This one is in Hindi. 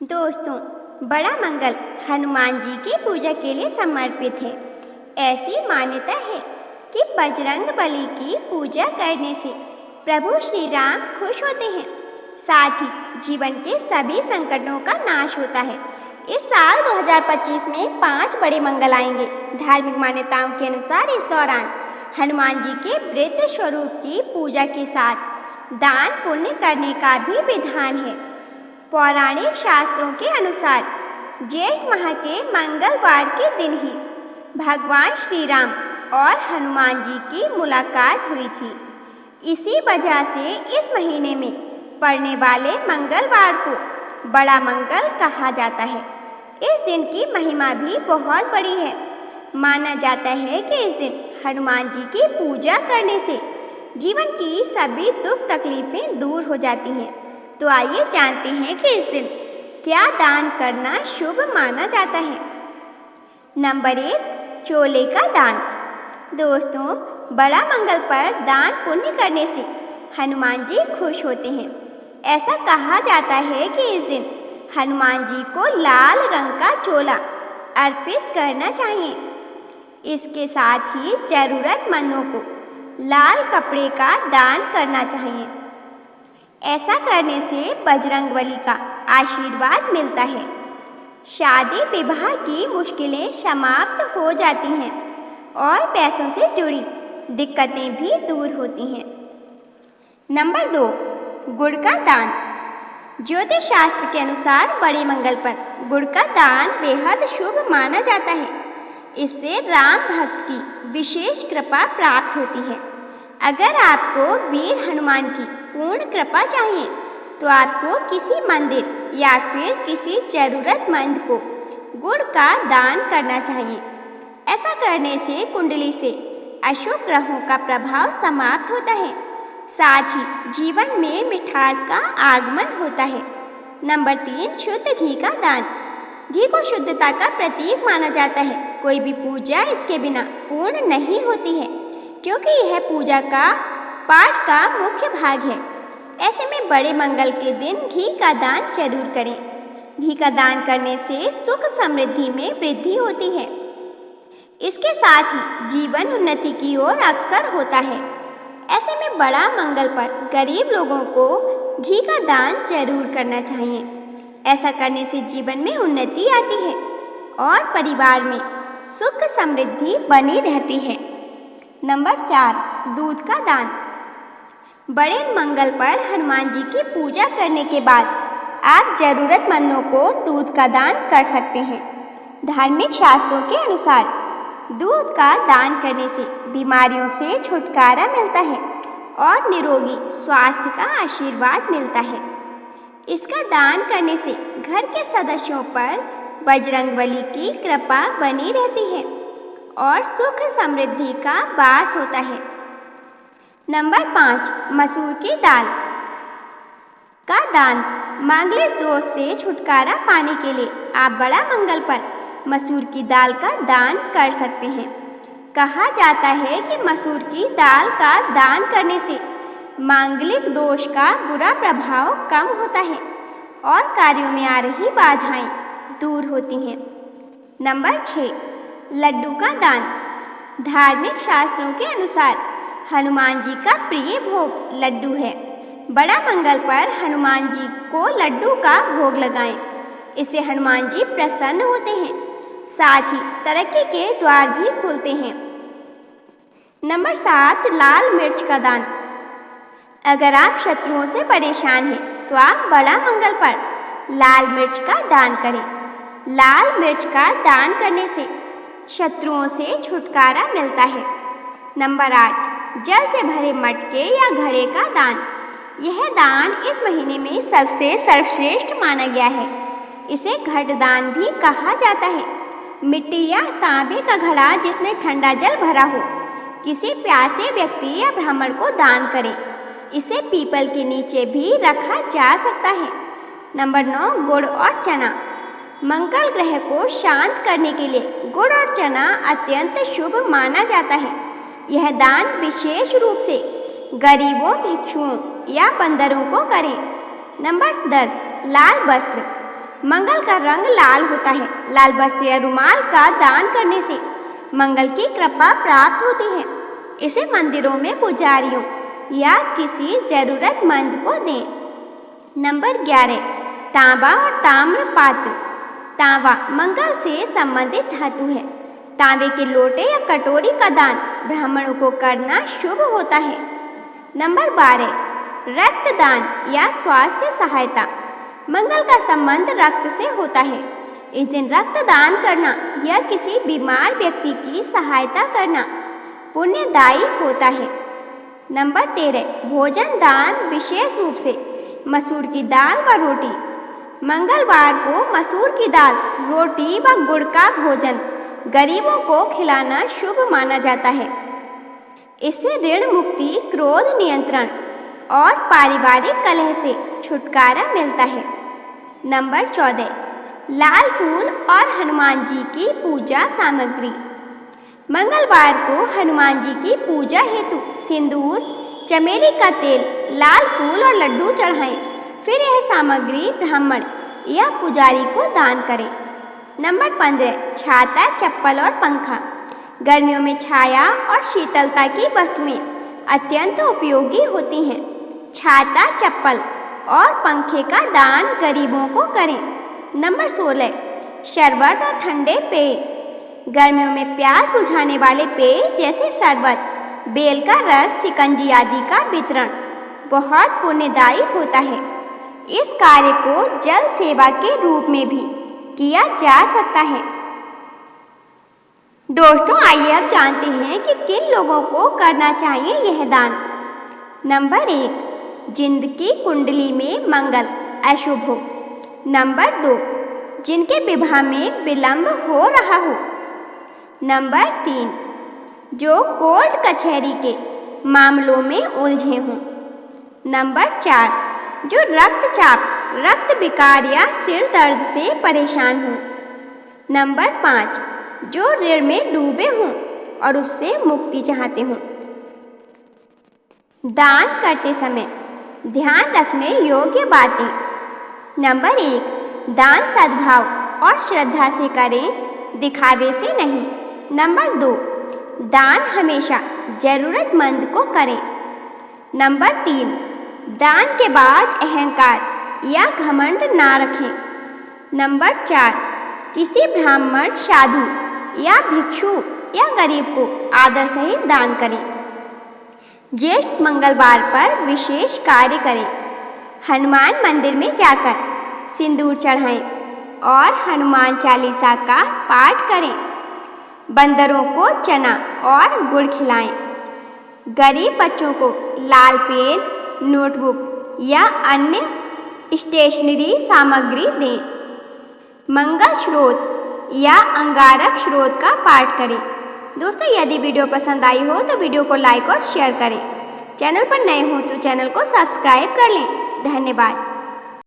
दोस्तों, बड़ा मंगल हनुमान जी की पूजा के लिए समर्पित है। ऐसी मान्यता है कि बजरंग बली की पूजा करने से प्रभु श्री राम खुश होते हैं, साथ ही जीवन के सभी संकटों का नाश होता है। इस साल 2025 में 5 बड़े मंगल आएंगे। धार्मिक मान्यताओं के अनुसार इस दौरान हनुमान जी के वृत्त स्वरूप की पूजा के साथ दान पुण्य करने का भी विधान है। पौराणिक शास्त्रों के अनुसार ज्येष्ठ माह के मंगलवार के दिन ही भगवान श्री राम और हनुमान जी की मुलाकात हुई थी। इसी वजह से इस महीने में पड़ने वाले मंगलवार को बड़ा मंगल कहा जाता है। इस दिन की महिमा भी बहुत बड़ी है। माना जाता है कि इस दिन हनुमान जी की पूजा करने से जीवन की सभी दुख तकलीफें दूर हो जाती हैं। तो आइए जानते हैं कि इस दिन क्या दान करना शुभ माना जाता है। नंबर 1, चोले का दान। दोस्तों, बड़ा मंगल पर दान पुण्य करने से हनुमान जी खुश होते हैं। ऐसा कहा जाता है कि इस दिन हनुमान जी को लाल रंग का चोला अर्पित करना चाहिए। इसके साथ ही जरूरतमंदों को लाल कपड़े का दान करना चाहिए। ऐसा करने से बजरंगबली का आशीर्वाद मिलता है। शादी विवाह की मुश्किलें समाप्त हो जाती हैं और पैसों से जुड़ी दिक्कतें भी दूर होती हैं। नंबर 2, गुड़ का दान। ज्योतिष शास्त्र के अनुसार बड़े मंगल पर गुड़ का दान बेहद शुभ माना जाता है। इससे राम भक्त की विशेष कृपा प्राप्त होती है। अगर आपको वीर हनुमान की पूर्ण कृपा चाहिए तो आपको किसी मंदिर या फिर किसी जरूरतमंद को गुड़ का दान करना चाहिए। ऐसा करने से कुंडली से अशुभ ग्रहों का प्रभाव समाप्त होता है, साथ ही जीवन में मिठास का आगमन होता है। नंबर 3, शुद्ध घी का दान। घी को शुद्धता का प्रतीक माना जाता है। कोई भी पूजा इसके बिना पूर्ण नहीं होती है, क्योंकि यह पूजा का पाठ का मुख्य भाग है। ऐसे में बड़े मंगल के दिन घी का दान जरूर करें। घी का दान करने से सुख समृद्धि में वृद्धि होती है। इसके साथ ही जीवन उन्नति की ओर अग्रसर होता है। ऐसे में बड़ा मंगल पर गरीब लोगों को घी का दान जरूर करना चाहिए। ऐसा करने से जीवन में उन्नति आती है और परिवार में सुख समृद्धि बनी रहती है। नंबर 4, दूध का दान। बड़े मंगल पर हनुमान जी की पूजा करने के बाद आप जरूरतमंदों को दूध का दान कर सकते हैं। धार्मिक शास्त्रों के अनुसार दूध का दान करने से बीमारियों से छुटकारा मिलता है और निरोगी स्वास्थ्य का आशीर्वाद मिलता है। इसका दान करने से घर के सदस्यों पर बजरंगबली की कृपा बनी रहती है और सुख समृद्धि का वास होता है। नंबर 5, मसूर की दाल का दान। मांगलिक दोष से छुटकारा पाने के लिए आप बड़ा मंगल पर मसूर की दाल का दान कर सकते हैं। कहा जाता है कि मसूर की दाल का दान करने से मांगलिक दोष का बुरा प्रभाव कम होता है और कार्यों में आ रही बाधाएं दूर होती हैं। नंबर 6, लड्डू का दान। धार्मिक शास्त्रों के अनुसार हनुमान जी का प्रिय भोग लड्डू है। बड़ा मंगल पर हनुमान जी को लड्डू का भोग लगाएं। इससे हनुमान जी प्रसन्न होते हैं, साथ ही तरक्की के द्वार भी खुलते हैं। नंबर 7, लाल मिर्च का दान। अगर आप शत्रुओं से परेशान हैं तो आप बड़ा मंगल पर लाल मिर्च का दान करें। लाल मिर्च का दान करने से शत्रुओं से छुटकारा मिलता है। नंबर 8, जल से भरे मटके या घड़े का दान। यह दान इस महीने में सबसे सर्वश्रेष्ठ माना गया है। इसे घट दान भी कहा जाता है। मिट्टी या तांबे का घड़ा जिसमें ठंडा जल भरा हो किसी प्यासे व्यक्ति या ब्राह्मण को दान करें। इसे पीपल के नीचे भी रखा जा सकता है। नंबर 9, गुड़ और चना। मंगल ग्रह को शांत करने के लिए गुड़ और चना अत्यंत शुभ माना जाता है। यह दान विशेष रूप से गरीबों, भिक्षुओं या बंदरों को करें। नंबर 10, लाल वस्त्र। मंगल का रंग लाल होता है। लाल वस्त्र या रुमाल का दान करने से मंगल की कृपा प्राप्त होती है। इसे मंदिरों में पुजारियों या किसी जरूरतमंद को दें। नंबर 11, तांबा और ताम्र पात्र। तांबा मंगल से संबंधित धातु है। तांबे के लोटे या कटोरी का दान ब्राह्मणों को करना शुभ होता है। नंबर 12, रक्तदान या स्वास्थ्य सहायता। मंगल का संबंध रक्त से होता है। इस दिन रक्तदान करना या किसी बीमार व्यक्ति की सहायता करना पुण्यदायी होता है। नंबर 13, भोजन दान, विशेष रूप से मसूर की दाल व रोटी। मंगलवार को मसूर की दाल, रोटी व गुड़ का भोजन गरीबों को खिलाना शुभ माना जाता है। इससे ऋण मुक्ति, क्रोध नियंत्रण और पारिवारिक कलह से छुटकारा मिलता है। नंबर 14, लाल फूल और हनुमान जी की पूजा सामग्री। मंगलवार को हनुमान जी की पूजा हेतु सिंदूर, चमेली का तेल, लाल फूल और लड्डू चढ़ाएं। फिर यह सामग्री ब्राह्मण या पुजारी को दान करें। नंबर 15, छाता, चप्पल और पंखा। गर्मियों में छाया और शीतलता की वस्तुएं अत्यंत उपयोगी होती हैं। छाता, चप्पल और पंखे का दान गरीबों को करें। नंबर 16, शरबत और ठंडे पेय। गर्मियों में प्यास बुझाने वाले पेय जैसे शरबत, बेल का रस, शिकंजी आदि का वितरण बहुत पुण्यदायी होता है। इस कार्य को जल सेवा के रूप में भी किया जा सकता है। दोस्तों, आइए अब जानते हैं कि किन लोगों को करना चाहिए यह दान। नंबर 1, जिनकी कुंडली में मंगल अशुभ हो। नंबर 2, जिनके विवाह में विलंब हो रहा हो। नंबर 3, जो कोर्ट कचहरी के मामलों में उलझे हों। नंबर 4, जो रक्तचाप, रक्त विकार या सिर दर्द से परेशान हों। नंबर 5, जो ऋण में डूबे हों और उससे मुक्ति चाहते हों। दान करते समय ध्यान रखने योग्य बातें। नंबर 1, दान सद्भाव और श्रद्धा से करें, दिखावे से नहीं। नंबर 2, दान हमेशा जरूरतमंद को करें। नंबर 3, दान के बाद अहंकार या घमंड ना रखें। नंबर 4, किसी ब्राह्मण, साधु या भिक्षु या गरीब को आदर सहित दान करें। ज्येष्ठ मंगलवार पर विशेष कार्य करें। हनुमान मंदिर में जाकर सिंदूर चढ़ाएं और हनुमान चालीसा का पाठ करें। बंदरों को चना और गुड़ खिलाएं। गरीब बच्चों को लाल पेन, नोटबुक या अन्य स्टेशनरी सामग्री दें। मंगल स्रोत या अंगारक स्रोत का पाठ करें। दोस्तों, यदि वीडियो पसंद आई हो तो वीडियो को लाइक और शेयर करें। चैनल पर नए हो तो चैनल को सब्सक्राइब कर लें। धन्यवाद।